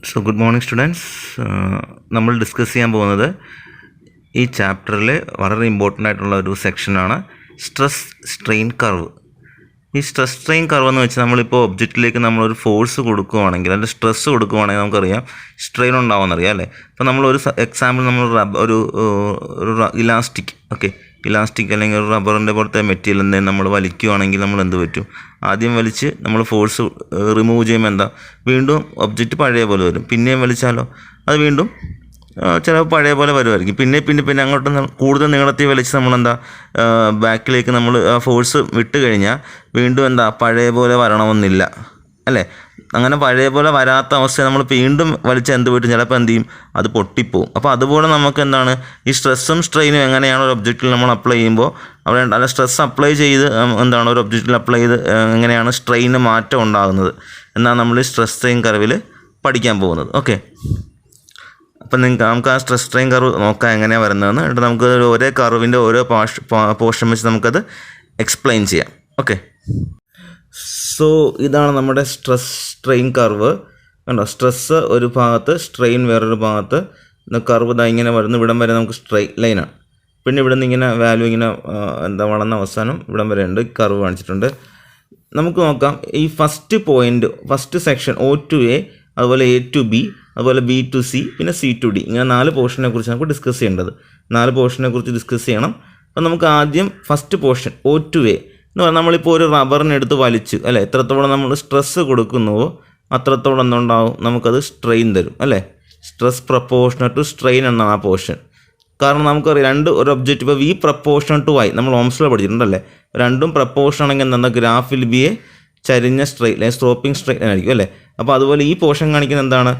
So good morning students. നമ്മൾ discuss ചെയ്യാൻ പോകുന്നത് ഈ ചാപ്റ്ററിൽ വളരെ ഇമ്പോർട്ടൻ്റ് ആയിട്ടുള്ള ഒരു സെക്ഷനാണ് സ്ട്രെസ് സ്ട്രെയിൻ കർവ്. ഈ സ്ട്രെസ് സ്ട്രെയിൻ കർവ് എന്ന് വെച്ചാൽ നമ്മളിപ്പോൾ ഒബ്ജക്റ്റിലേക്ക് നമ്മളൊരു ഫോഴ്സ് കൊടുക്കുകയാണെങ്കിൽ അതിൻ്റെ സ്ട്രെസ് കൊടുക്കുകയാണെങ്കിൽ നമുക്കറിയാം സ്ട്രെയിൻ ഉണ്ടാവുമെന്നറിയാം അല്ലേ. അപ്പോൾ നമ്മളൊരു എക്സാമ്പിൾ നമ്മൾ ഒരു ഇലാസ്റ്റിക് ഇലാസ്റ്റിക് അല്ലെങ്കിൽ ഒരു റബ്ബറിൻ്റെ പോലത്തെ മെറ്റീരിയൽ എന്തെങ്കിലും നമ്മൾ വലിക്കുകയാണെങ്കിൽ നമ്മൾ എന്ത് പറ്റും, ആദ്യം വലിച്ച് നമ്മൾ ഫോഴ്സ് റിമൂവ് ചെയ്യുമ്പോൾ എന്താ വീണ്ടും ഒബ്ജക്റ്റ് പഴയ പോലെ വരും. പിന്നെയും വലിച്ചാലോ അത് വീണ്ടും ചിലപ്പോൾ പഴയ പോലെ വരുമായിരിക്കും. പിന്നെ അങ്ങോട്ട് കൂടുതൽ നീളത്തിൽ വലിച്ച് നമ്മളെന്താ ബാക്കിലേക്ക് നമ്മൾ ഫോഴ്സ് വിട്ട് കഴിഞ്ഞാൽ വീണ്ടും എന്താ പഴയ പോലെ വരണമെന്നില്ല അല്ലേ. അങ്ങനെ പഴയ പോലെ വരാത്ത അവസ്ഥ നമ്മൾ വീണ്ടും വലിച്ച് എന്ത് പറ്റും, ചിലപ്പോൾ എന്ത് ചെയ്യും, അത് പൊട്ടിപ്പോവും. അപ്പോൾ അതുപോലെ നമുക്ക് എന്താണ് ഈ സ്ട്രെസ്സും സ്ട്രെയിനും എങ്ങനെയാണ് ഒരു ഒബ്ജക്റ്റിൽ നമ്മൾ അപ്ലൈ ചെയ്യുമ്പോൾ അവിടെ അല്ല സ്ട്രെസ് അപ്ലൈ ചെയ്ത് എന്താണ് ഒരു ഒബ്ജക്റ്റിൽ അപ്ലൈ ചെയ്ത് എങ്ങനെയാണ് സ്ട്രെയിന് മാറ്റം ഉണ്ടാകുന്നത് എന്നാണ് നമ്മൾ ഈ സ്ട്രെസ് സ്ട്രെയിൻ കർവിൽ പഠിക്കാൻ പോകുന്നത്. ഓക്കെ, അപ്പം നമുക്ക് ആ സ്ട്രെസ് സ്ട്രെയിൻ കർവ് നോക്കാം എങ്ങനെയാണ് വരുന്നതെന്ന്. എന്നിട്ട് നമുക്ക് ഒരേ കർവിൻ്റെ ഓരോ പോർഷൻ വെച്ച് നമുക്കത് എക്സ്പ്ലെയിൻ ചെയ്യാം. ഓക്കെ, സോ ഇതാണ് നമ്മുടെ സ്ട്രെസ് സ്ട്രെയിൻ കർവ്. കണ്ടോ, സ്ട്രെസ്സ് ഒരു ഭാഗത്ത്, സ്ട്രെയിൻ വേറൊരു ഭാഗത്ത്. കർവ് ഇതാ ഇങ്ങനെ വരുന്നു. ഇവിടം വരെ നമുക്ക് സ്ട്രെയിറ്റ് ലൈനാണ്. പിന്നെ ഇവിടെ നിന്ന് ഇങ്ങനെ വാല്യൂ ഇങ്ങനെ വളർന്ന അവസാനം ഇവിടം വരെ ഉണ്ട് കർവ് കാണിച്ചിട്ടുണ്ട്. നമുക്ക് നോക്കാം ഈ first section O to A, അതുപോലെ A to B, അതുപോലെ B to C, പിന്നെ C to D, ഇങ്ങനെ 4 പോർഷനെ കുറിച്ച് നമുക്ക് ഡിസ്കസ് ചെയ്യേണ്ടത്. 4 പോർഷനെ കുറിച്ച് ഡിസ്കസ് ചെയ്യണം. അപ്പോൾ നമുക്ക് ആദ്യം first portion O to A എന്ന് പറഞ്ഞാൽ നമ്മളിപ്പോൾ ഒരു റബ്ബറിനെടുത്ത് വലിച്ച് അല്ലേ, എത്രത്തോളം നമ്മൾ സ്ട്രെസ്സ് കൊടുക്കുന്നുവോ അത്രത്തോളം എന്തുണ്ടാവും, നമുക്കത് സ്ട്രെയിൻ തരും അല്ലേ. സ്ട്രെസ് പ്രപ്പോർഷണൽ ടു സ്ട്രെയിൻ എന്നാണ് ആ പോർഷൻ. കാരണം നമുക്കറിയാം ഒരു ഒബ്ജക്റ്റ് ഇപ്പോൾ V പ്രപ്പോർഷണൽ ടു Y നമ്മൾ ഓംസിൽ പഠിച്ചിട്ടുണ്ടല്ലേ. രണ്ടും പ്രപ്പോർഷൻ ആണെങ്കിൽ എന്താ ഗ്രാഫിൽ B ചരിഞ്ഞ straight line sloping straight line ആയിരിക്കും അല്ലേ. അപ്പോൾ അതുപോലെ ഈ പോർഷൻ കാണിക്കുന്ന എന്താണ്,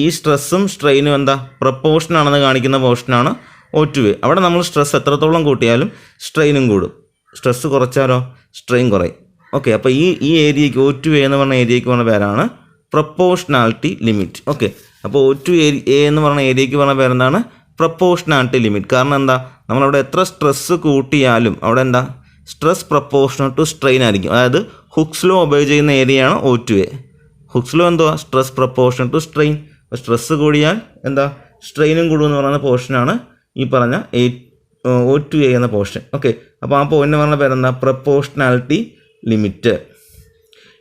ഈ സ്ട്രെസ്സും സ്ട്രെയിനും എന്താ പ്രപ്പോർഷനാണെന്ന് കാണിക്കുന്ന പോർഷനാണ് O to A. അവിടെ നമ്മൾ സ്ട്രെസ് എത്രത്തോളം കൂട്ടിയാലും സ്ട്രെയിനും കൂടും, സ്ട്രെസ് കുറച്ചാലോ സ്ട്രെയിൻ കുറയും. ഓക്കെ, അപ്പോൾ ഈ ഏരിയയ്ക്ക് O to A എന്ന് പറഞ്ഞ ഏരിയയ്ക്ക് പറഞ്ഞ പേരാണ് പ്രപ്പോർഷണാലിറ്റി ലിമിറ്റ്. ഓക്കെ, അപ്പോൾ O to A എന്ന് പറഞ്ഞ ഏരിയയ്ക്ക് പറഞ്ഞ പേരെന്താണ്, പ്രപ്പോർഷണാലിറ്റി ലിമിറ്റ്. കാരണം എന്താ, നമ്മളവിടെ എത്ര സ്ട്രെസ്സ് കൂട്ടിയാലും അവിടെ എന്താ സ്ട്രെസ് പ്രപ്പോർഷണൽ ടു സ്ട്രെയിൻ ആയിരിക്കും. അതായത് ഹുക്സ് ലോ ഒബേ ചെയ്യുന്ന ഏരിയയാണ് O to A. Hooks law എന്തുവാ, സ്ട്രെസ് പ്രപ്പോർഷണൽ ടു സ്ട്രെയിൻ. അപ്പോൾ സ്ട്രെസ്സ് കൂടിയാൽ എന്താ സ്ട്രെയിനും കൂടുമെന്ന് പറയുന്ന പോർഷനാണ് ഈ പറഞ്ഞ O to A എന്ന പോർഷൻ. ഓക്കെ, അപ്പോൾ ആ പോയിന്റ് പറഞ്ഞ പേരെന്താ, പ്രപ്പോർഷണാലിറ്റി ലിമിറ്റ്.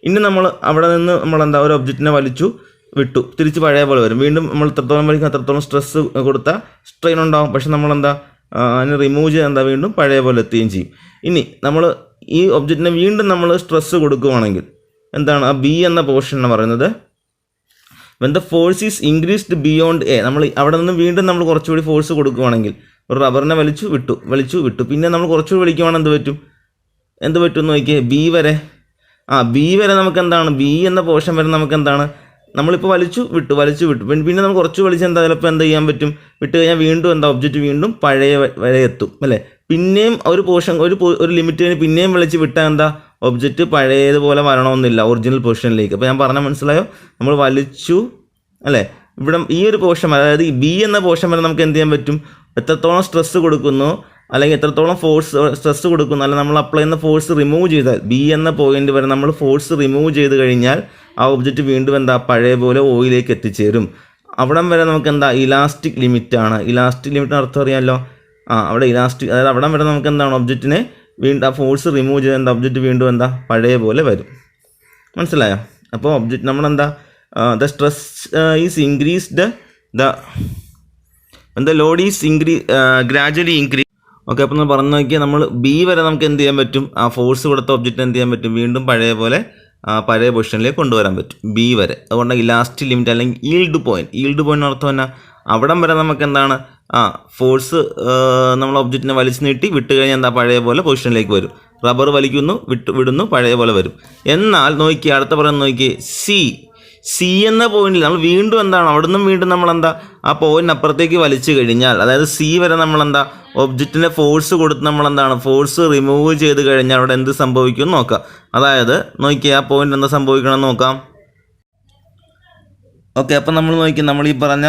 ഇനി നമ്മൾ അവിടെ നിന്ന് നമ്മളെന്താ ഒരു ഒബ്ജക്റ്റിനെ വലിച്ചു വിട്ടു, തിരിച്ച് പഴയ പോലെ വരും. വീണ്ടും നമ്മൾ എത്രത്തോളം വലിക്കും അത്രത്തോളം സ്ട്രെസ്സ് കൊടുത്താൽ സ്ട്രെയിൻ ഉണ്ടാകും. പക്ഷെ നമ്മളെന്താ അതിന് റിമൂവ് ചെയ്ത് എന്താ വീണ്ടും പഴയ പോലെ എത്തുകയും ചെയ്യും. ഇനി നമ്മൾ ഈ ഒബ്ജക്റ്റിനെ വീണ്ടും നമ്മൾ സ്ട്രെസ്സ് കൊടുക്കുകയാണെങ്കിൽ എന്താണ് ആ B എന്ന പോർഷൻ എന്ന് പറയുന്നത്, when the force is increased beyond A, നമ്മൾ അവിടെ നിന്ന് വീണ്ടും നമ്മൾ കുറച്ചുകൂടി ഫോഴ്സ് കൊടുക്കുകയാണെങ്കിൽ ഒരു റബ്ബറിനെ വലിച്ചു വിട്ടു പിന്നെ നമ്മൾ കുറച്ചുകൂടി വലിക്കുകയാണെങ്കിൽ എന്ത് പറ്റും എന്ന് നോക്കിയേ, B വരെ നമുക്ക് എന്താണ്, B എന്ന പോർഷൻ വരെ നമുക്ക് എന്താണ്, നമ്മളിപ്പോൾ വലിച്ചു വിട്ടു പിന്നെ നമ്മൾ കുറച്ച് വലിച്ച് എന്താ ചിലപ്പോൾ എന്ത് ചെയ്യാൻ പറ്റും, വിട്ട് കഴിഞ്ഞാൽ വീണ്ടും എന്താ ഒബ്ജക്റ്റ് വീണ്ടും പഴയ വരെ എത്തും അല്ലേ. പിന്നെയും ഒരു പോർഷൻ ഒരു ലിമിറ്റിന് പിന്നെയും വലിച്ച് വിട്ടാൽ എന്താ ഒബ്ജക്റ്റ് പഴയതുപോലെ വരണമെന്നില്ല ഒറിജിനൽ പൊസിഷനിലേക്ക്. അപ്പോൾ ഞാൻ പറഞ്ഞാൽ മനസ്സിലായോ, നമ്മൾ വലിച്ചു അല്ലേ, ഇവിടെ ഈ ഒരു പോർഷൻ അതായത് ഈ B എന്ന പോർഷൻ വരെ നമുക്ക് എന്ത് ചെയ്യാൻ പറ്റും, എത്രത്തോളം സ്ട്രെസ്സ് കൊടുക്കുന്നു അല്ലെങ്കിൽ എത്രത്തോളം സ്ട്രെസ്സ് കൊടുക്കുന്നു അല്ലെങ്കിൽ നമ്മൾ അപ്ലൈ ചെയ്യുന്ന ഫോഴ്സ് റിമൂവ് ചെയ്താൽ B എന്ന പോയിന്റ് വരെ നമ്മൾ ഫോഴ്സ് റിമൂവ് ചെയ്ത് കഴിഞ്ഞാൽ ആ ഒബ്ജക്റ്റ് വീണ്ടും എന്താ പഴയ പോലെ ഓയിലേക്ക് എത്തിച്ചേരും. അവിടം വരെ നമുക്ക് എന്താ ഇലാസ്റ്റിക് ലിമിറ്റാണ്. ഇലാസ്റ്റിക് ലിമിറ്റിന് അർത്ഥം അറിയാമല്ലോ, അവിടെ ഇലാസ്റ്റിക്, അതായത് അവിടം വരെ നമുക്ക് എന്താണ് ഒബ്ജക്റ്റിനെ വീണ്ടും ആ ഫോഴ്സ് റിമൂവ് ചെയ്ത് എന്താ ഒബ്ജക്റ്റ് വീണ്ടും എന്താ പഴയ പോലെ വരും. മനസ്സിലായോ? അപ്പോൾ ഒബ്ജക്റ്റ് നമ്മളെന്താ the stress is increased the Lord is gradually increase. Okay, അപ്പോൾ നമ്മൾ പറഞ്ഞു നോക്കിയാൽ നമ്മൾ B വരെ നമുക്ക് എന്ത് ചെയ്യാൻ പറ്റും, ആ ഫോഴ്സ് കൊടുത്ത ഒബ്ജക്റ്റിന് എന്ത് ചെയ്യാൻ പറ്റും, വീണ്ടും പഴയ പഴയ പൊസിഷനിലേക്ക് കൊണ്ടുവരാൻ പറ്റും B വരെ. അതുകൊണ്ട് ഇലാസ്റ്റിക് ലിമിറ്റ് അല്ലെങ്കിൽ ഈൽഡ് പോയിന്റ് അർത്ഥം തന്നെ അവിടം വരെ നമുക്ക് എന്താണ് ഫോഴ്സ് നമ്മൾ ഒബ്ജക്റ്റിനെ വലിച്ചു നീട്ടി വിട്ട് കഴിഞ്ഞാൽ എന്താ പഴയ പോലെ പൊസിഷനിലേക്ക് വരും. റബ്ബർ വലിക്കുന്നു വിടുന്നു പഴയ പോലെ വരും. എന്നാൽ നോക്കി അടുത്ത പറയുന്നത് നോക്കി C എന്ന പോയിന്റിൽ നമ്മൾ വീണ്ടും എന്താണ് അവിടെ നിന്നും വീണ്ടും നമ്മളെന്താ ആ പോയിന്റ് അപ്പുറത്തേക്ക് വലിച്ചു കഴിഞ്ഞാൽ, അതായത് C വരെ നമ്മളെന്താ ഒബ്ജക്റ്റിനെ ഫോഴ്സ് കൊടുത്ത് നമ്മളെന്താണ് ഫോഴ്സ് റിമൂവ് ചെയ്ത് കഴിഞ്ഞാൽ അവിടെ എന്ത് സംഭവിക്കും നോക്കാം. അതായത് നോക്കി ആ പോയിന്റ് എന്താ സംഭവിക്കണമെന്ന് നോക്കാം. ഓക്കെ, അപ്പം നമ്മൾ നോക്കി നമ്മൾ ഈ പറഞ്ഞ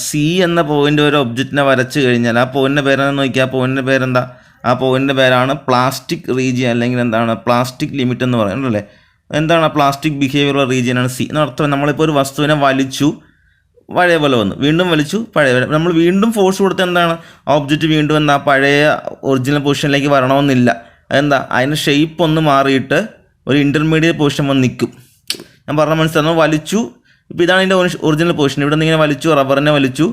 C എന്ന പോയിന്റ് ഒരു ഒബ്ജക്റ്റിനെ വരച്ച് കഴിഞ്ഞാൽ ആ പോയിന്റിൻ്റെ പേരെന്ന് നോക്കി, ആ പോയിന്റിൻ്റെ പേരെന്താ, ആ പോയിന്റിൻ്റെ പേരാണ് പ്ലാസ്റ്റിക് റീജിയൻ അല്ലെങ്കിൽ എന്താണ് പ്ലാസ്റ്റിക് ലിമിറ്റ് എന്ന് പറയുന്നത് അല്ലേ. എന്താണ് പ്ലാസ്റ്റിക് ബിഹേവിയറുള്ള റീജിയനാണ് സി എന്നർത്ഥം. നമ്മളിപ്പോൾ ഒരു വസ്തുവിനെ വലിച്ചു പഴയ പോലെ വന്നു, വീണ്ടും വലിച്ചു പഴയ പോലെ, നമ്മൾ വീണ്ടും ഫോഴ്സ് കൊടുത്ത് എന്താണ് ഓബ്ജക്റ്റ് വീണ്ടും എന്താ പഴയ ഒറിജിനൽ പൊസിഷനിലേക്ക് വരണമെന്നില്ല. അതെന്താ അതിൻ്റെ ഷേപ്പ് ഒന്ന് മാറിയിട്ട് ഒരു ഇൻ്റർമീഡിയറ്റ് പൊസിഷൻ വന്ന് നിൽക്കും. ഞാൻ പറഞ്ഞ മനസ്സിലാകുന്നു. വലിച്ചു, ഇപ്പോൾ ഇതാണ് ഇതിൻ്റെ ഒറിജിനൽ പൊസിഷൻ. ഇവിടെ നിന്ന് ഇങ്ങനെ വലിച്ചു, റബ്ബറിനെ വലിച്ചു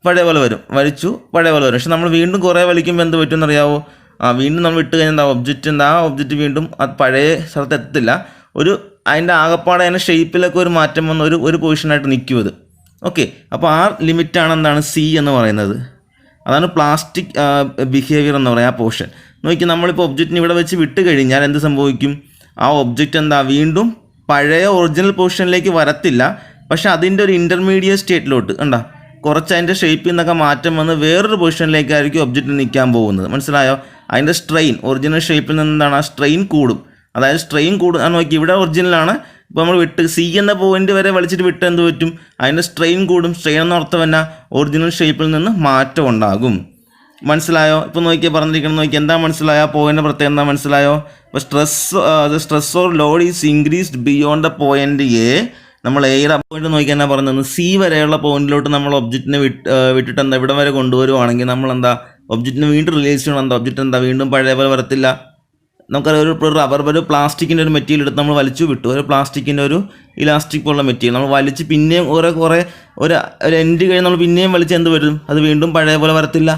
പഴയ പോലെ വരും, വലിച്ചു പഴയ പോലെ വരും. പക്ഷെ നമ്മൾ വീണ്ടും കുറേ വലിക്കുമ്പോൾ എന്ത് പറ്റുമെന്ന് അറിയാവോ? വീണ്ടും നമ്മൾ ഇട്ട് കഴിഞ്ഞാൽ എന്താ ഒബ്ജക്റ്റ് വീണ്ടും അത് പഴയ സ്ഥലത്ത് എത്തത്തില്ല. അതിൻ്റെ ആകപ്പാടെ അതിൻ്റെ ഷേപ്പിലൊക്കെ ഒരു മാറ്റം വന്ന് ഒരു പൊസിഷനായിട്ട് നിൽക്കും അത്. ഓക്കെ, അപ്പോൾ ആ ലിമിറ്റാണ് എന്താണ് സി എന്ന് പറയുന്നത്. അതാണ് പ്ലാസ്റ്റിക് ബിഹേവിയർ എന്ന് പറയുക ആ പോർഷൻ. നോക്കി, നമ്മളിപ്പോൾ ഒബ്ജക്റ്റിന് ഇവിടെ വെച്ച് വിട്ട് കഴിഞ്ഞാൽ എന്ത് സംഭവിക്കും? ആ ഒബ്ജക്റ്റ് എന്താ വീണ്ടും പഴയ ഒറിജിനൽ പൊസിഷനിലേക്ക് വരത്തില്ല. പക്ഷെ അതിൻ്റെ ഒരു ഇൻ്റർമീഡിയറ്റ് സ്റ്റേറ്റിലോട്ട് കണ്ടാ കുറച്ച് അതിൻ്റെ ഷേപ്പിൽ നിന്നൊക്കെ മാറ്റം വന്ന് വേറൊരു പൊസിഷനിലേക്കായിരിക്കും ഒബ്ജക്റ്റ് നിൽക്കാൻ പോകുന്നത്. മനസ്സിലായോ? അതിൻ്റെ സ്ട്രെയിൻ ഒറിജിനൽ ഷേപ്പിൽ നിന്നാണ് ആ സ്ട്രെയിൻ കൂടും. അതായത് സ്ട്രെയിൻ കൂടും. നോക്കി, ഇവിടെ ഒറിജിനലാണ്, ഇപ്പോൾ നമ്മൾ വിട്ട് സി എന്ന പോയിന്റ് വരെ വലിച്ചിട്ട് വിട്ട് എന്ത് പറ്റും? അതിൻ്റെ സ്ട്രെയിൻ കൂടും. സ്ട്രെയിൻ എന്ന അർത്ഥം തന്നെ ഒറിജിനൽ ഷേപ്പിൽ നിന്ന് മാറ്റം ഉണ്ടാകും. മനസ്സിലായോ? ഇപ്പോൾ നോക്കിയാൽ പറഞ്ഞിരിക്കണം. നോക്കി, എന്താ മനസ്സിലായോ? പോയിന്റ് പ്രത്യേകം എന്താ മനസ്സിലായോ? ഇപ്പോൾ stress or Lord is increased beyond the point A. നമ്മൾ എയുടെ പോയിന്റ് നോക്കി എന്നാ പറയുന്നത്, സി വരെയുള്ള പോയിന്റിലോട്ട് നമ്മൾ ഒബ്ജക്റ്റിനെ വിട്ടിട്ട് എന്താ ഇവിടെ വരെ കൊണ്ടുവരുവാണെങ്കിൽ നമ്മൾ എന്താ ഒബ്ജക്റ്റിനെ വീണ്ടും റിലീസ് ചെയ്യണം. എന്താ ഒബ്ജക്റ്റ് എന്താ വീണ്ടും പഴയ പോലെ വരത്തില്ല. നമുക്കറിയാം, ഒരു പ്ലാസ്റ്റിക്കിൻ്റെ ഒരു മെറ്റീരിയൽ എടുത്ത് നമ്മൾ വലിച്ചു വിട്ടു, ഒരു പ്ലാസ്റ്റിക്കിൻ്റെ ഒരു ഇലാസ്റ്റിക് പോലുള്ള മെറ്റീരിയൽ നമ്മൾ വലിച്ച് പിന്നെയും കുറേ ഒരു എൻഡ് കഴിഞ്ഞ് നമ്മൾ പിന്നെയും വലിച്ച് എന്ത് വരും? അത് വീണ്ടും പഴയ പോലെ വരത്തില്ല.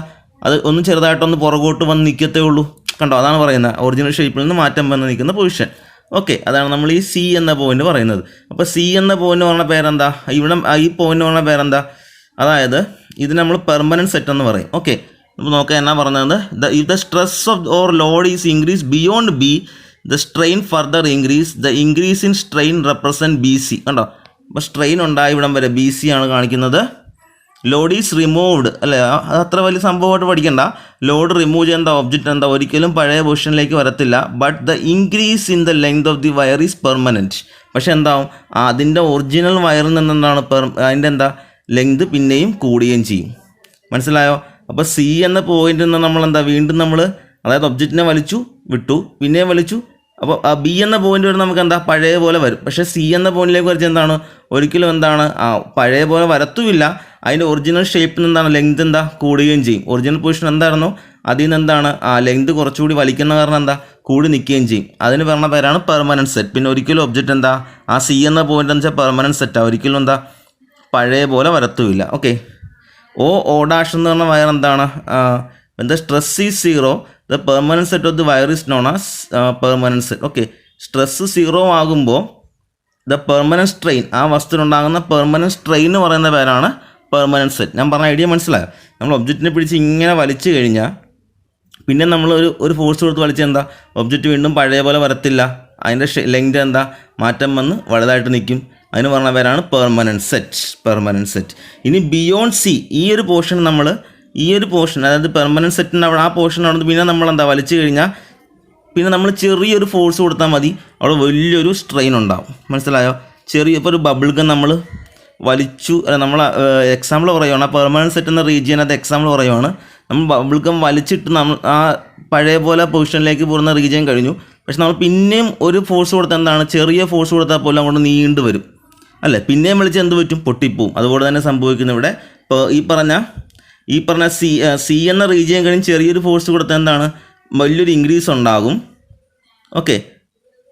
അത് ഒന്ന് ചെറുതായിട്ടൊന്ന് പുറകോട്ട് വന്ന് നിൽക്കത്തേ ഉള്ളൂ. കണ്ടോ? അതാണ് പറയുന്നത് ഒറിജിനൽ ഷേപ്പിൽ നിന്ന് മാറ്റം വന്ന് നിൽക്കുന്ന പൊസിഷൻ. ഓക്കെ, അതാണ് നമ്മൾ ഈ സി എന്ന പോയിന്റ് പറയുന്നത്. അപ്പോൾ സി എന്ന പോയിന്റ് പറഞ്ഞ പേരെന്താ? ഇവിടെ ഈ പോയിന്റ് പറഞ്ഞ പേരെന്താ? അതായത് ഇത് നമ്മൾ പെർമനൻറ്റ് സെറ്റ് എന്ന് പറയും. ഓക്കെ, നമ്മൾ നോക്കാം എന്നാ പറഞ്ഞത്. If the stress of or Lord is increase beyond B, the strain further increase. The increase in strain represent B C. കണ്ടോ? അപ്പോൾ സ്ട്രെയിൻ ഉണ്ടായി ഇവിടം വരെ ബി സി ആണ് കാണിക്കുന്നത്. ലോഡ് ഈസ് റിമൂവ്ഡ്, അല്ലേ? അത് അത്ര വലിയ സംഭവമായിട്ട് പഠിക്കണ്ട. ലോഡ് റിമൂവ് ചെയ്യുന്ന ഒബ്ജക്റ്റ് എന്താ ഒരിക്കലും പഴയ പൊസിഷനിലേക്ക് വരത്തില്ല. But the increase in the length of the wire is permanent. പക്ഷെ എന്താവും? അതിൻ്റെ ഒറിജിനൽ വയറിൽ നിന്നെന്താണ് അതിൻ്റെ എന്താ ലെങ്ത് പിന്നെയും കൂടുകയും ചെയ്യും. മനസ്സിലായോ? അപ്പോൾ സി എന്ന പോയിന്റിൽ നിന്ന് നമ്മൾ എന്താ വീണ്ടും നമ്മൾ അതായത് ഒബ്ജക്റ്റിനെ വലിച്ചു വിട്ടു, പിന്നെയും വലിച്ചു. അപ്പോൾ ആ ബി എന്ന പോയിന്റ് വരെ നമുക്ക് എന്താ പഴയ പോലെ വരും. പക്ഷേ സി എന്ന പോയിന്റിലേക്ക് വരച്ച് എന്താണ് ഒരിക്കലും എന്താണ് പഴയ പോലെ വരത്തുമില്ല. അതിൻ്റെ ഒറിജിനൽ ഷേപ്പിൽ നിന്നാണ് ലെങ്ത് എന്താ കൂടുകയും ചെയ്യും. ഒറിജിനൽ പൊസിഷൻ എന്തായിരുന്നു അതിൽ നിന്ന് എന്താണ് ലെങ്ത് കുറച്ചുകൂടി വലിക്കുന്ന കാരണം എന്താ കൂടി നിൽക്കുകയും ചെയ്യും. അതിന് പറഞ്ഞ പേരാണ് പെർമനൻറ്റ് സെറ്റ്. പിന്നെ ഒരിക്കലും ഒബ്ജക്റ്റ് എന്താ സി എന്ന പോയിന്റ് എന്ന് വെച്ചാൽ പെർമനൻറ്റ് സെറ്റാണ്. ഒരിക്കലും എന്താ പഴയ പോലെ വരത്തുമില്ല. ഓക്കെ, ഓ ഡാഷ് എന്ന് പറഞ്ഞ വയർ എന്താണ്? എന്താ stress is zero, the permanent set of the wire is known as permanent set. Okay, stress zero ആകുമ്പോൾ ദ പെർമനൻറ്റ് സ്ട്രെയിൻ, ആ വസ്തുവിനുണ്ടാകുന്ന പെർമനൻറ്റ് സ്ട്രെയിൻ എന്ന് പറയുന്ന പേരാണ് പെർമനൻറ്റ് സെറ്റ്. ഞാൻ പറഞ്ഞ ഐഡിയ മനസ്സിലായോ? നമ്മൾ ഒബ്ജക്റ്റിനെ പിടിച്ച് ഇങ്ങനെ വലിച്ചു കഴിഞ്ഞാൽ പിന്നെ നമ്മൾ ഒരു ഫോഴ്സ് കൊടുത്ത് വലിച്ചാൽ എന്താ ഒബ്ജക്റ്റ് വീണ്ടും പഴയ പോലെ വരത്തില്ല. അതിൻ്റെ ലെങ്ത് എന്താ മാറ്റം വന്ന് വലുതായിട്ട് നിൽക്കും. അതിന് പറഞ്ഞ പേരാണ് പെർമനൻറ്റ് സെറ്റ്. ഇനി ബിയോണ്ട് സി, ഈ ഒരു പോർഷൻ അതായത് പെർമനൻറ്റ് സെറ്റിൻ്റെ അവിടെ ആ പോർഷൻ അവിടെ പിന്നെ നമ്മൾ എന്താ വലിച്ചു കഴിഞ്ഞാൽ പിന്നെ നമ്മൾ ചെറിയൊരു ഫോഴ്സ് കൊടുത്താൽ മതി, അവിടെ വലിയൊരു സ്ട്രെയിൻ ഉണ്ടാവും. മനസ്സിലായോ? ഇപ്പോൾ ഒരു ബബിൾ ഗൺ നമ്മൾ വലിച്ചു, നമ്മൾ എക്സാമ്പിൾ പറയുകയാണ്. ആ പെർമനൻറ്റ് സെറ്റ് എന്ന റീജിയനകത്ത് എക്സാമ്പിൾ പറയുകയാണ്. നമ്മൾ ബബിൾ ഗം വലിച്ചിട്ട് നമ്മൾ ആ പഴയ പോലെ പൊസിഷനിലേക്ക് പോകുന്ന റീജിയൻ കഴിഞ്ഞു. പക്ഷെ നമ്മൾ പിന്നെയും ഒരു ഫോഴ്സ് കൊടുത്താൽ എന്താണ് ചെറിയ ഫോഴ്സ് കൊടുത്താൽ പോലും അങ്ങോട്ട് നീണ്ടു വരും, അല്ലേ? പിന്നെയും വിളിച്ച് എന്ത് പറ്റും? പൊട്ടിപ്പോവും. അതുപോലെ തന്നെ സംഭവിക്കുന്നു ഇവിടെ. ഇപ്പോൾ ഈ പറഞ്ഞ സി എന്ന റീജിയൻ കഴിഞ്ഞ് ചെറിയൊരു ഫോഴ്സ് കൊടുത്താൽ എന്താണ് വലിയൊരു ഇൻക്രീസ് ഉണ്ടാകും. ഓക്കെ,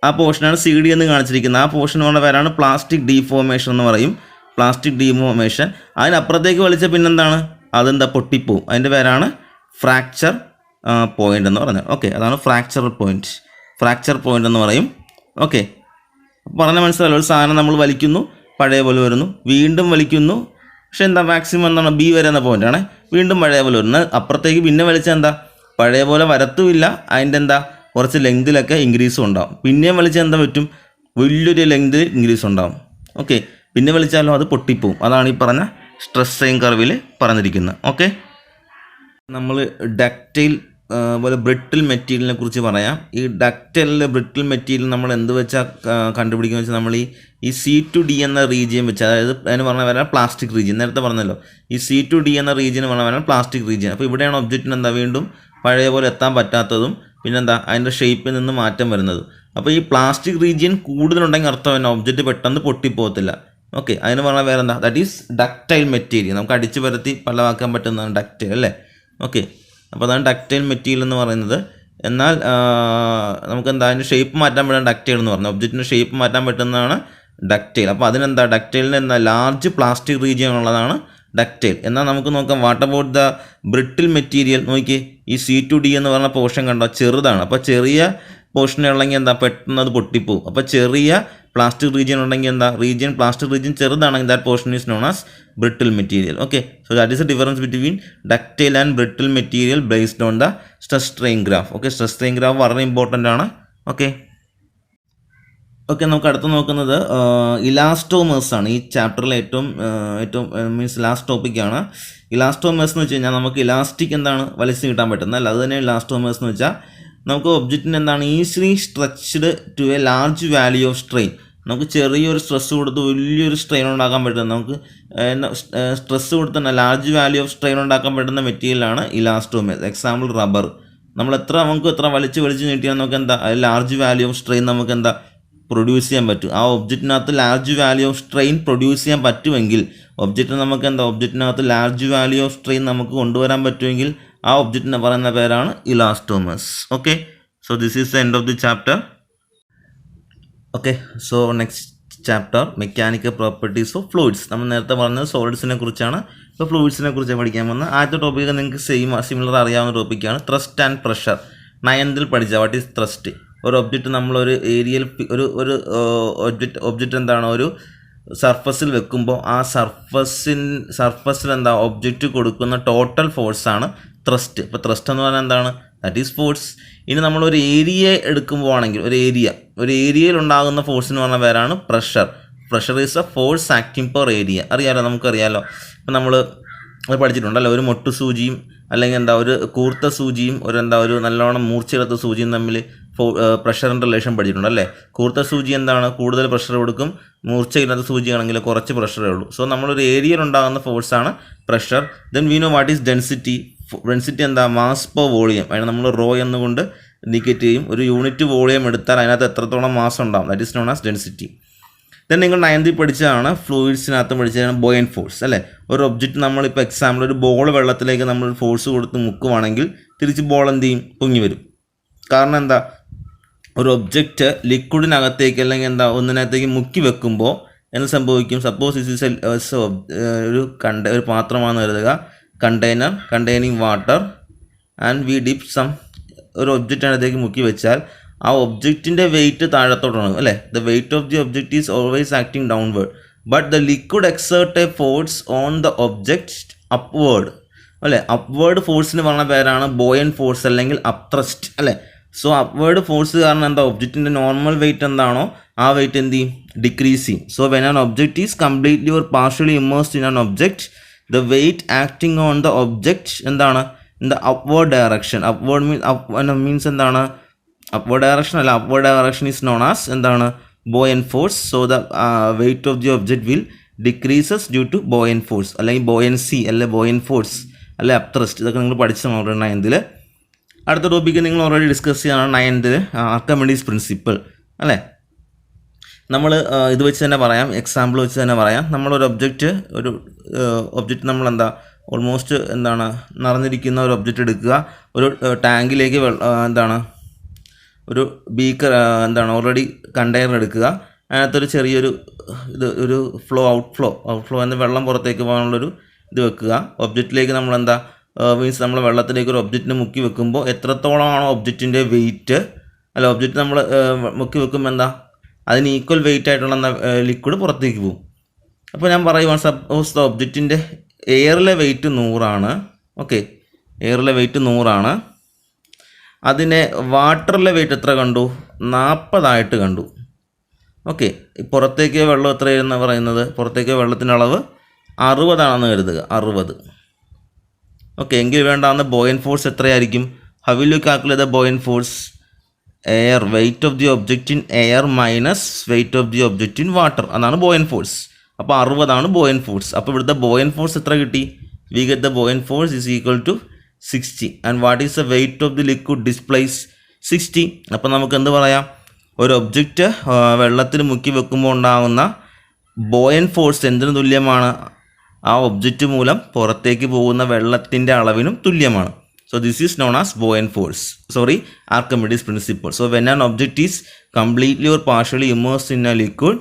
ആ പോർഷനാണ് സി ഡി എന്ന് കാണിച്ചിരിക്കുന്നത്. ആ പോർഷൻ പറഞ്ഞ പേരാണ് പ്ലാസ്റ്റിക് ഡീഫോർമേഷൻ എന്ന് പറയും. Plastic deformation. അതിനപ്പുറത്തേക്ക് വലിച്ച പിന്നെന്താണ് അതെന്താ പൊട്ടിപ്പോവും. അതിൻ്റെ പേരാണ് ഫ്രാക്ചർ പോയിൻ്റ് എന്ന് പറഞ്ഞാൽ. ഓക്കെ, അതാണ് ഫ്രാക്ചർ പോയിൻ്റ് എന്ന് പറയും. ഓക്കെ, പറഞ്ഞ മനസ്സിലായല്ലോ? ഒരു സാധനം നമ്മൾ വലിക്കുന്നു, പഴയ പോലെ വരുന്നു, വീണ്ടും വലിക്കുന്നു. പക്ഷെ എന്താ മാക്സിമം എന്താണ് ബി വരെ എന്ന പോയിൻ്റാണ്. വീണ്ടും പഴയ പോലെ വരുന്നത്. അപ്പുറത്തേക്ക് പിന്നെ വലിച്ചാൽ എന്താ പഴയ പോലെ വരത്തുമില്ല. അതിൻ്റെ എന്താ കുറച്ച് ലെങ്തിലൊക്കെ ഇൻക്രീസും ഉണ്ടാവും. പിന്നെയും വലിച്ചാൽ എന്താ പറ്റും? വലിയൊരു ലെങ്ത് ഇൻക്രീസ് ഉണ്ടാവും. ഓക്കെ, പിന്നെ വലിച്ചാലും അത് പൊട്ടിപ്പോവും. അതാണ് ഈ പറഞ്ഞ സ്ട്രെസ് സ്ട്രെയിൻ കർവിൽ പറഞ്ഞിരിക്കുന്നത്. ഓക്കെ, നമ്മൾ ഡക്റ്റൈൽ പോലെ ബ്രിട്ടിൽ മെറ്റീരിയലിനെ കുറിച്ച് പറയാം. ഈ ഡക്റ്റൈലിലെ ബ്രിട്ടിൽ മെറ്റീരിയൽ നമ്മൾ എന്ത് വെച്ചാൽ കണ്ടുപിടിക്കുക വെച്ചാൽ നമ്മൾ ഈ സി ടു ഡി എന്ന റീജിയൻ വെച്ച്, അതായത് അതിന് പറഞ്ഞ വരാൻ പ്ലാസ്റ്റിക് റീജിയൻ. നേരത്തെ പറഞ്ഞല്ലോ ഈ സി ടു ഡി എന്ന റീജിയൻ പറഞ്ഞ വരാൻ പ്ലാസ്റ്റിക് റീജിയൻ. അപ്പോൾ ഇവിടെയാണ് ഒബ്ജക്റ്റിന് എന്താ വീണ്ടും പഴയ പോലെ എത്താൻ പറ്റാത്തതും പിന്നെന്താ അതിൻ്റെ ഷേപ്പിൽ നിന്ന് മാറ്റം വരുന്നത്. അപ്പോൾ ഈ പ്ലാസ്റ്റിക് റീജിയൻ കൂടുതലുണ്ടെങ്കിൽ അർത്ഥം തന്നെ ഒബ്ജക്റ്റ് പെട്ടെന്ന് പൊട്ടിപ്പോകത്തില്ല. ഓക്കെ, അതിന് പറഞ്ഞാൽ വേറെ എന്താ, ദാറ്റ് ഈസ് ഡക്റ്റൈൽ മെറ്റീരിയൽ. നമുക്ക് അടിച്ചു പരത്തി പലവാക്കാൻ പറ്റുന്നതാണ് ഡക്റ്റൈൽ അല്ലേ. ഓക്കെ, അപ്പോൾ അതാണ് ഡക്റ്റൈൽ മെറ്റീരിയൽ എന്ന് പറയുന്നത്. എന്നാൽ നമുക്ക് എന്താ അതിൻ്റെ ഷേപ്പ് മാറ്റാൻ പറ്റുന്ന ഡക്റ്റൈൽ എന്ന് പറഞ്ഞാൽ ഒബ്ജക്റ്റിൻ്റെ ഷേപ്പ് മാറ്റാൻ പറ്റുന്നതാണ് ഡക്റ്റൈൽ. അപ്പോൾ അതിനെന്താ ഡക്റ്റൈലിന് എന്താ ലാർജ് പ്ലാസ്റ്റിക് റീജിയൻ ഉള്ളതാണ് ഡക്റ്റൈൽ. എന്നാൽ നമുക്ക് നോക്കാം what about the brittle material. നോക്കി, ഈ C2D എന്ന് പറഞ്ഞ പോർഷൻ കണ്ടോ, ചെറുതാണ്. അപ്പോൾ ചെറിയ പോർഷൻ ഉള്ളെങ്കിൽ എന്താ പെട്ടെന്ന് അത് പൊട്ടിപ്പോവും. അപ്പോൾ ചെറിയ പ്ലാസ്റ്റിക് റീജിയൻ ഉണ്ടെങ്കിൽ എന്താ പ്ലാസ്റ്റിക് റീജിയൻ ചെറുതാണെങ്കിൽ that portion is known as brittle material. Okay, so that is A difference between ductile and brittle material based on the stress strain graph. Okay, stress strain graph വളരെ important ആണ്. Okay, നമുക്ക് അടുത്ത് നോക്കുന്നത് elastomers ആണ്. ഈ ചാപ്റ്ററിലെ ഏറ്റവും means last ടോപ്പിക്കാണ് elastomers എന്ന് വെച്ച് കഴിഞ്ഞാൽ നമുക്ക് ഇലാസ്റ്റിക് എന്താണ് വലിച്ചു കിട്ടാൻ പറ്റുന്നത് അല്ല, അത് തന്നെ ഇലാസ്റ്റോമേഴ്സ് എന്ന് വെച്ചാൽ നമുക്ക് ഒബ്ജക്റ്റിന് എന്താണ് easily stretched to a large value of strain. നമുക്ക് ചെറിയൊരു സ്ട്രെസ് കൊടുത്ത് വലിയൊരു സ്ട്രെയിൻ ഉണ്ടാക്കാൻ പറ്റുന്നത്, നമുക്ക് സ്ട്രെസ് കൊടുത്ത് തന്നെ ലാർജ് വാല്യൂ ഓഫ് സ്ട്രെയിൻ ഉണ്ടാക്കാൻ പറ്റുന്ന മെറ്റീരിയലാണ് ഇലാസ്റ്റോമേഴ്സ്. Example rubber. നമുക്ക് എത്ര വലിച്ച് നീട്ടിയാൽ നമുക്ക് എന്താ ലാർജ് വാല്യൂ ഓഫ് സ്ട്രെയിൻ നമുക്ക് എന്താ പ്രൊഡ്യൂസ് ചെയ്യാൻ പറ്റും. ആ ഒബ്ജക്റ്റിനകത്ത് large value of strain produce ചെയ്യാൻ പറ്റുമെങ്കിൽ ഒബ്ജക്റ്റിനകത്ത് ലാർജ് വാല്യൂ ഓഫ് സ്ട്രെയിൻ നമുക്ക് കൊണ്ടുവരാൻ പറ്റുമെങ്കിൽ ആ ഒബ്ജക്റ്റിനെ പറയുന്ന പേരാണ് elastomers. Okay, so this is the end of the chapter. Okay, so next chapter mechanical properties of fluids. നമ്മൾ നേരത്തെ പറഞ്ഞത് സോളിഡ്സിനെ കുറിച്ചാണ്, ഇപ്പോൾ ഫ്ലൂയിഡ്സിനെ കുറിച്ച് പഠിക്കാൻ വന്നത്. ആദ്യത്തെ ടോപ്പിക്ക് നിങ്ങൾക്ക് സിമിലർ അറിയാവുന്ന ടോപ്പിക്കാണ് ത്രസ്റ്റ് ആൻഡ് പ്രഷർ. 9th പഠിച്ച വാട്ട് ഈസ് ത്രസ്റ്റ്. ഒരു ഒബ്ജക്റ്റ് നമ്മളൊരു ഏരിയയിൽ ഒരു ഒബ്ജക്റ്റ് എന്താണ് ഒരു സർഫസിൽ വെക്കുമ്പോൾ ആ സർഫസിൽ എന്താ ഒബ്ജക്റ്റ് കൊടുക്കുന്ന ടോട്ടൽ ഫോഴ്സാണ് ത്രസ്റ്റ്. ഇപ്പോൾ ത്രസ്റ്റ് എന്ന് പറഞ്ഞാൽ എന്താണ്, ദാറ്റ് ഈസ് ഫോഴ്സ്. ഇനി നമ്മളൊരു ഏരിയ എടുക്കുമ്പോൾ ആണെങ്കിൽ ഒരു ഏരിയയിൽ ഉണ്ടാകുന്ന ഫോഴ്സിന് പറഞ്ഞ പേരാണ് pressure. Pressure is A force acting per area. നമുക്കറിയാലോ. ഇപ്പം നമ്മൾ അത് പഠിച്ചിട്ടുണ്ടല്ലോ, ഒരു മൊട്ടു സൂചിയും അല്ലെങ്കിൽ എന്താ ഒരു കൂർത്ത സൂചിയും ഒരു നല്ലോണം മൂർച്ചയെടുത്ത സൂചിയും തമ്മിൽ പ്രഷറിൻ്റെ റിലേഷൻ പഠിച്ചിട്ടുണ്ടല്ലേ. കൂർത്ത സൂചി എന്താണ് കൂടുതൽ പ്രഷർ കൊടുക്കും, മൂർച്ചയില്ലാത്ത സൂചിയാണെങ്കിൽ കുറച്ച് പ്രഷറേ ഉള്ളൂ. സോ നമ്മളൊരു ഏരിയയിൽ ഉണ്ടാകുന്ന ഫോഴ്സാണ് pressure. Then we know what is density. Density എന്താ മാസ് പെർ വോളിയം. അതിന് നമ്മൾ റോ എന്നുകൊണ്ട് ഇൻഡിക്കേറ്റ് ചെയ്യും. ഒരു യൂണിറ്റ് വോളിയം എടുത്താൽ അതിനകത്ത് എത്രത്തോളം മാസ് ഉണ്ടാകും, that is known as density. Then നിങ്ങൾ 9th പഠിച്ചതാണ് ഫ്ലൂയിഡ്സിനകത്ത് പഠിച്ചതാണ് ബോയൻ ഫോഴ്സ് അല്ലേ. ഒരു ഒബ്ജക്റ്റ് നമ്മളിപ്പോൾ എക്സാമ്പിൾ ഒരു ബോൾ വെള്ളത്തിലേക്ക് നമ്മൾ ഫോഴ്സ് കൊടുത്ത് മുക്കുവാണെങ്കിൽ തിരിച്ച് ബോൾ എന്ത് ചെയ്യും, പൊങ്ങി വരും. കാരണം എന്താ, ഒരു ഒബ്ജക്റ്റ് ലിക്വിഡിനകത്തേക്ക് അല്ലെങ്കിൽ എന്താ ഒന്നിനകത്തേക്ക് മുക്കി വെക്കുമ്പോൾ എന്ത് സംഭവിക്കും. സപ്പോസ് ഇസ് ഒരു പാത്രമാണെന്ന് കരുതുക, containing water and we dip ഒരു ഒബ്ജക്റ്റിനകത്തേക്ക് മുക്കി വെച്ചാൽ ആ ഒബ്ജക്റ്റിൻ്റെ വെയിറ്റ് താഴത്തോട്ടാണ് അല്ലേ. The weight of the object is always acting downward, but the liquid exert A force on the object upward അല്ലേ. അപ്വേർഡ് ഫോഴ്സിന് പറഞ്ഞ പേരാണ് ബോയൻ ഫോഴ്സ് അല്ലെങ്കിൽ അപ്ത്രസ്റ്റ് അല്ലേ. സോ അപ്വേർഡ് ഫോഴ്സ് കാരണം എന്താ ഒബ്ജക്റ്റിൻ്റെ നോർമൽ വെയിറ്റ് എന്താണോ ആ വെയിറ്റ് എന്ത് ചെയ്യും, ഡിക്രീസ് ചെയ്യും. So when an object is completely or partially immersed in an object, the weight acting on the object എന്താണ് in the upward direction. Upward means എന്താണ്, upward direction is known as എന്താണ് buoyant force. So the weight of the object will decreases due to buoyant force അല്ലെങ്കിൽ buoyancy അല്ലെ buoyant force അല്ലെ upthrust. ഇതൊക്കെ നിങ്ങൾ പഠിച്ചതാണ് already 9th. അടുത്ത topic നിങ്ങൾ ഓൾറെഡി ഡിസ്കസ് ചെയ്യാണ് 9th ആർക്കിമിഡീസ് പ്രിൻസിപ്പിൾ അല്ലേ. നമ്മൾ ഇത് വെച്ച് തന്നെ പറയാം, എക്സാമ്പിൾ വെച്ച് തന്നെ പറയാം. നമ്മളൊരു ഒബ്ജക്റ്റ് നമ്മളെന്താ ഓൾമോസ്റ്റ് എന്താണ് നിറഞ്ഞിരിക്കുന്ന ഒരു ഒബ്ജക്റ്റ് എടുക്കുക, ഒരു ടാങ്കിലേക്ക് ഒരു ബീക്കർ ഓൾറെഡി കണ്ടെയ്നർ എടുക്കുക, അതിനകത്തൊരു ചെറിയൊരു ഒരു ഔട്ട്ഫ്ലോ എന്ന വെള്ളം പുറത്തേക്ക് പോകാനുള്ളൊരു ഇത് വെക്കുക. ഒബ്ജക്റ്റിലേക്ക് നമ്മൾ വെള്ളത്തിലേക്ക് ഒരു ഒബ്ജക്റ്റിനെ മുക്കി വെക്കുമ്പോൾ എത്രത്തോളമാണോ ഒബ്ജക്റ്റിൻ്റെ വെയിറ്റ് അല്ല ഒബ്ജക്റ്റ് നമ്മൾ മുക്കി വെക്കുമ്പോൾ അതിന് ഈക്വൽ വെയിറ്റ് ആയിട്ടുള്ള ലിക്വിഡ് പുറത്തേക്ക് പോകും. അപ്പോൾ ഞാൻ പറയുവാണ്, സപ്പോസ് ഒബ്ജക്റ്റിൻ്റെ എയറിലെ വെയിറ്റ് 100 ഓക്കെ, എയറിലെ വെയിറ്റ് 100. അതിനെ വാട്ടറിലെ വെയിറ്റ് എത്ര കണ്ടു, 40 കണ്ടു. ഓക്കെ, പുറത്തേക്ക് വെള്ളം എത്രയെന്ന് പറയുന്നത്, പുറത്തേക്ക് വെള്ളത്തിൻ്റെ അളവ് 60 കരുതുക, 60. ഓക്കെ, എങ്കിൽ വേണ്ടാവുന്ന ബോയൻ ഫോഴ്സ് എത്രയായിരിക്കും. How will you calculate the buoyant force, air weight of the object in air minus weight of the object in water, അതാണ് ബോയൻ ഫോഴ്സ്. അപ്പോൾ 60 ബോയൻ ഫോഴ്സ്. അപ്പോൾ ഇവിടുത്തെ ബോയൻ ഫോഴ്സ് എത്ര കിട്ടി, we get the buoyant force is equal to 60. And what is the weight of the liquid displaced 60. അപ്പോൾ നമുക്ക് എന്ത് പറയാം, ഒരു ഒബ്ജക്റ്റ് വെള്ളത്തിൽ മുക്കി വെക്കുമ്പോൾ ഉണ്ടാകുന്ന ബോയൻ ഫോഴ്സ് എന്തിനു തുല്യമാണ്? ആ ഒബ്ജക്റ്റ് മൂലം പുറത്തേക്ക് പോകുന്ന വെള്ളത്തിൻ്റെ അളവിനും തുല്യമാണ്. So this is known as buoyant force. Archimedes principle. So when an object is completely or partially immersed in a liquid,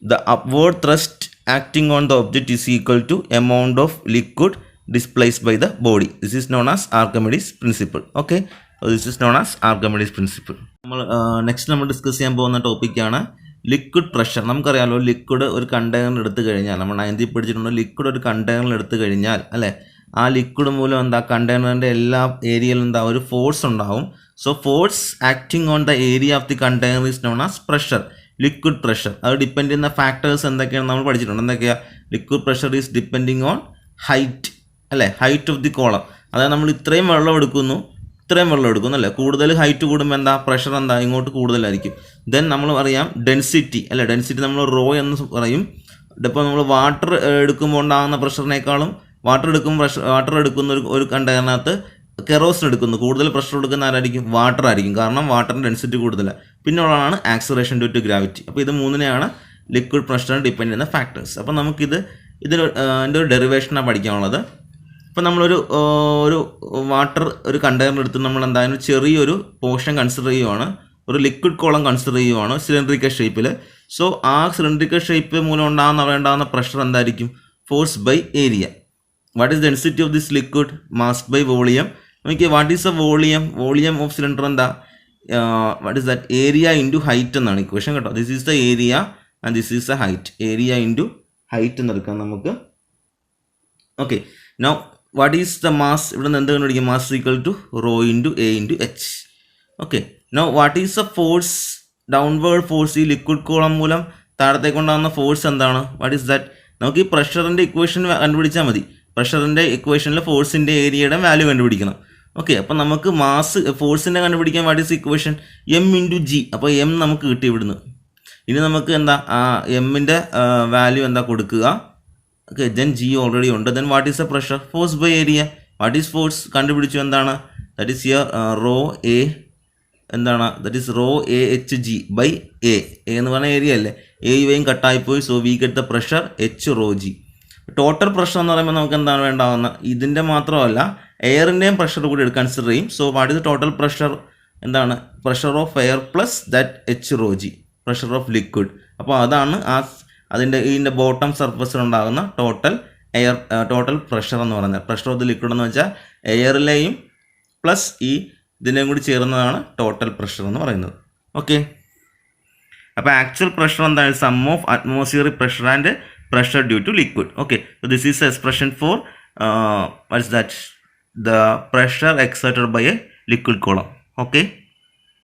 the upward thrust acting on the object is equal to amount of liquid displaced by the body. This is known as Archimedes principle. Okay. So this is known as Archimedes principle. Next നമ്മൾ discuss ചെയ്യാൻ പോകുന്ന ടോപ്പിക്കാണ് liquid pressure. നമുക്കറിയാമല്ലോ, liquid ഒരു container എടുത്തു കഴിഞ്ഞാൽ, നമ്മൾ 9th പഠിച്ചിട്ടുണ്ട്, ലിക്വിഡ് ഒരു കണ്ടെയ്നറിൽ എടുത്തു കഴിഞ്ഞാൽ അല്ലേ, ആ ലിക്വിഡ് മൂലം എന്താ കണ്ടെയ്നറിൻ്റെ എല്ലാ ഏരിയയിലും എന്താ ഒരു ഫോഴ്സ് ഉണ്ടാവും. So force acting on the area of the container is known as pressure, liquid pressure. അത് ഡിപ്പെൻഡ് ചെയ്യുന്ന ഫാക്ടേഴ്സ് എന്തൊക്കെയാണ് നമ്മൾ പഠിച്ചിട്ടുണ്ട്. എന്തൊക്കെയാണ്? Liquid pressure is depending on height അല്ലേ, ഹൈറ്റ് ഓഫ് ദി കോളം. അതായത് നമ്മൾ ഇത്രയും വെള്ളം എടുക്കുന്നു അല്ലേ, കൂടുതൽ ഹൈറ്റ് കൂടുമ്പോൾ എന്താ പ്രഷർ എന്താ ഇങ്ങോട്ട് കൂടുതലായിരിക്കും. ദെൻ നമ്മൾ പറയാം ഡെൻസിറ്റി അല്ലേ, ഡെൻസിറ്റി നമ്മൾ റോ എന്ന് പറയും. ഇതിപ്പോൾ നമ്മൾ വാട്ടർ എടുക്കുമ്പോൾ ഉണ്ടാകുന്ന പ്രഷറിനേക്കാളും വാട്ടർ എടുക്കുന്ന ഒരു കണ്ടെയ്നറിനകത്ത് കെറോസിൻ എടുക്കുന്നു, കൂടുതൽ പ്രഷർ കൊടുക്കുന്ന ആരായിരിക്കും? വാട്ടർ ആയിരിക്കും. കാരണം വാട്ടറിൻ്റെ ഡെൻസിറ്റി കൂടുതലാണ്. പിന്നെ ഉള്ളതാണ് ആക്സലറേഷൻ ഡ്യൂ ടു ഗ്രാവിറ്റി. അപ്പോൾ ഇത് മൂന്നിനെയാണ് ലിക്വിഡ് പ്രഷറിനെ ഡിപ്പെൻഡ് ചെയ്യുന്ന ഫാക്ടേഴ്സ്. അപ്പോൾ നമുക്കിത് ഇതിൻ്റെ ഒരു ഡെറിവേഷനാണ് പഠിക്കാനുള്ളത്. ഇപ്പോൾ നമ്മളൊരു ഒരു കണ്ടെയ്നർ എടുത്ത് നമ്മൾ എന്തായാലും ചെറിയൊരു പോർഷൻ കൺസിഡർ ചെയ്യുവാണ്, ഒരു ലിക്വിഡ് കോളം കൺസിഡർ ചെയ്യുവാണ് സിലിണ്ടറിക്കൽ ഷേപ്പിൽ. സോ ആ സിലിണ്ടറിക്കൽ ഷേപ്പ് മൂലം ഉണ്ടാകുന്ന പ്രഷർ എന്തായിരിക്കും? Force by area. What is the density of this liquid? Mass by volume. Okay, what is the volume? Volume of cylinder എന്താ? What is that? Area into height എന്നാണ് equation കേട്ടോ. This is the area and this is the height. Area into height എന്നെടുക്കാം നമുക്ക്. Okay, now what is the mass? ഇവിടെ നിന്ന് എന്ത് കണ്ടുപിടിക്കും? Mass equal to rho into A into H. Okay, now what is the force? Downward force ഈ liquid column മൂലം താഴത്തേക്ക് ഉണ്ടാകുന്ന ഫോഴ്സ് എന്താണ്? What is that? നമുക്ക് ഈ പ്രഷറിൻ്റെ ഇക്വേഷൻ കണ്ടുപിടിച്ചാൽ മതി. പ്രഷറിൻ്റെ ഇക്വേഷനിൽ ഫോഴ്സിൻ്റെ ഏരിയയുടെ വാല്യൂ കണ്ടുപിടിക്കണം. ഓക്കെ, അപ്പോൾ നമുക്ക് ഫോഴ്സിൻ്റെ കണ്ടുപിടിക്കാൻ what is equation? M into G. അപ്പോൾ എം നമുക്ക് കിട്ടി ഇവിടുന്ന്. ഇനി നമുക്ക് എന്താ ആ എമ്മിൻ്റെ വാല്യൂ എന്താ കൊടുക്കുക? ഓക്കെ, ദെൻ ജി ഓൾറെഡി ഉണ്ട്. Then what is the pressure? Force by area. What is force കണ്ടുപിടിച്ചു എന്താണ്? That is here rho A എന്താണ്? That is rho A h g by A. എന്ന് പറഞ്ഞ ഏരിയ അല്ലേ, എയും കട്ടായിപ്പോയി. So we get the pressure h rho g. Total pressure എന്ന് പറയുമ്പോൾ നമുക്ക് എന്താണ് വേണ്ടാവുന്ന? ഇതിൻ്റെ മാത്രമല്ല എയറിൻ്റെയും പ്രഷർ കൂടി കൺസിഡർ ചെയ്യും. So what is total pressure? എന്താണ്? Pressure of air plus that H rho G, pressure of liquid. അപ്പോൾ അതാണ് ഇതിൻ്റെ ബോട്ടം സർഫസിലുണ്ടാകുന്ന ടോട്ടൽ പ്രഷർ എന്ന് പറയുന്നത്. പ്രഷർ ഓഫ് ദി ലിക്വിഡ് എന്ന് വെച്ചാൽ എയറിലെയും പ്ലസ് ഇതിനെയും കൂടി ചേർന്നതാണ് ടോട്ടൽ പ്രഷർ എന്ന് പറയുന്നത്. ഓക്കെ, അപ്പോൾ ആക്ച്വൽ പ്രഷർ എന്താണ്? Sum of atmospheric pressure and pressure due to liquid. Okay, so this is the expression for what is that? The pressure exerted by a liquid column. Okay.